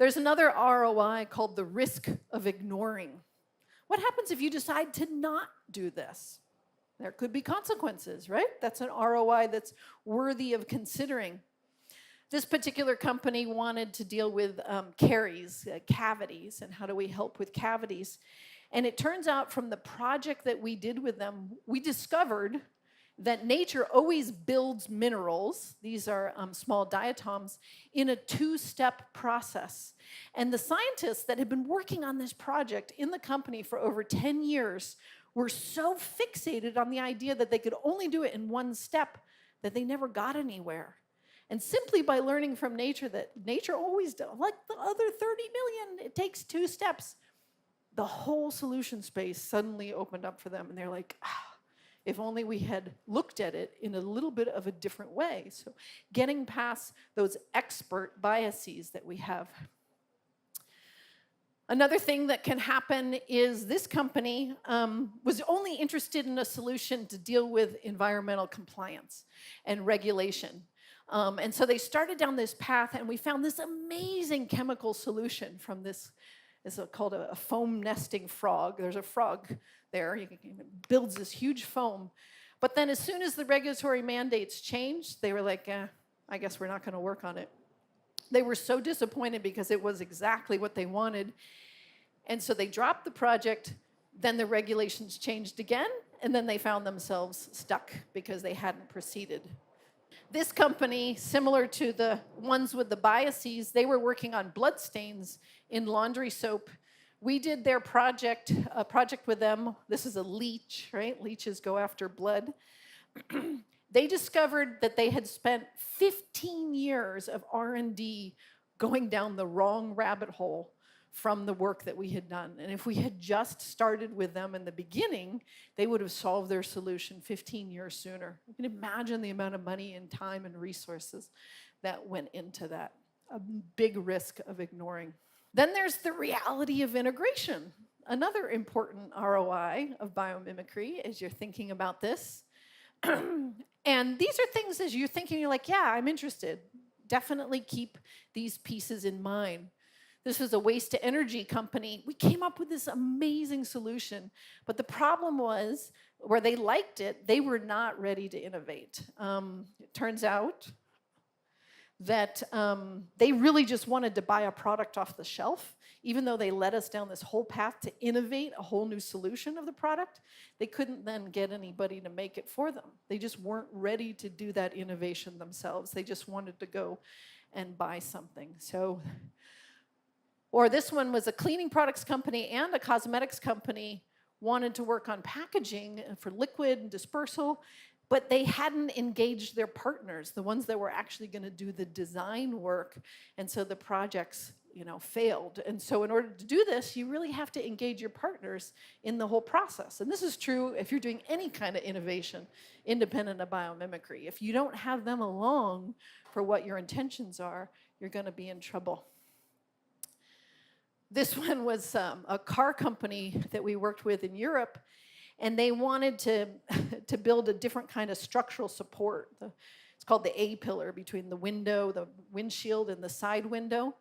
There's another ROI called the risk of ignoring. What happens if you decide to not do this? There could be consequences, right? That's an ROI that's worthy of considering. This particular company wanted to deal with caries, cavities, and how do we help with cavities. And it turns out from the project that we did with them, we discovered that nature always builds minerals, these are small diatoms, in a two-step process. And the scientists that had been working on this project in the company for over 10 years were so fixated on the idea that they could only do it in one step that they never got anywhere. And simply by learning from nature that nature always does, like the other 30 million, it takes two steps, the whole solution space suddenly opened up for them. And they're like, if only we had looked at it in a little bit of a different way. So getting past those expert biases that we have. Another thing that can happen is this company was only interested in a solution to deal with environmental compliance and regulation. And so they started down this path, and we found this amazing chemical solution from this. It's called a foam nesting frog. There's a frog there. It builds this huge foam. But then as soon as the regulatory mandates changed, they were like, I guess we're not going to work on it. They were so disappointed because it was exactly what they wanted. And so they dropped the project. Then the regulations changed again. And then they found themselves stuck because they hadn't proceeded. This company, similar to the ones with the biases, they were working on blood stains in laundry soap. We did their project, a project with them. This is a leech, right? Leeches go after blood. They discovered that they had spent 15 years of R&D going down the wrong rabbit hole from the work that we had done. And if we had just started with them in the beginning, they would have solved their solution 15 years sooner. You can imagine the amount of money and time and resources that went into that. A big risk of ignoring. Then there's the reality of integration. Another important ROI of biomimicry as you're thinking about this. And these are things as you're thinking, you're like, yeah, I'm interested. Definitely keep these pieces in mind. This was a waste-to-energy company. We came up with this amazing solution, but the problem was, where they liked it, they were not ready to innovate. It turns out that they really just wanted to buy a product off the shelf. Even though they led us down this whole path to innovate a whole new solution of the product, they couldn't then get anybody to make it for them. They just weren't ready to do that innovation themselves. They just wanted to go and buy something. Or this one was a cleaning products company and a cosmetics company wanted to work on packaging for liquid and dispersal, but they hadn't engaged their partners, the ones that were actually going to do the design work, and so the projects, failed. And so in order to do this, you really have to engage your partners in the whole process. And this is true if you're doing any kind of innovation independent of biomimicry. If you don't have them along for what your intentions are, you're going to be in trouble. This one was a car company that we worked with in Europe, and they wanted to build a different kind of structural support. It's called the A-pillar between the window, the windshield, and the side window.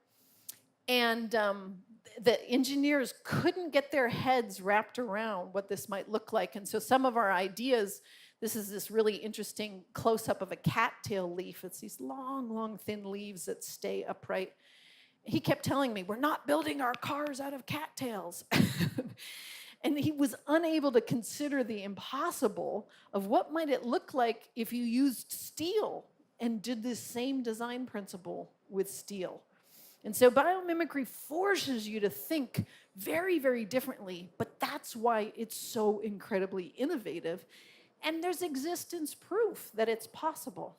And the engineers couldn't get their heads wrapped around what this might look like. And so some of our ideas, this is this really interesting close-up of a cattail leaf. It's these long, long, thin leaves that stay upright. He kept telling me, we're not building our cars out of cattails. And he was unable to consider the impossible of what might it look like if you used steel and did this same design principle with steel. And so biomimicry forces you to think very, very differently, but that's why it's so incredibly innovative. And there's existence proof that it's possible.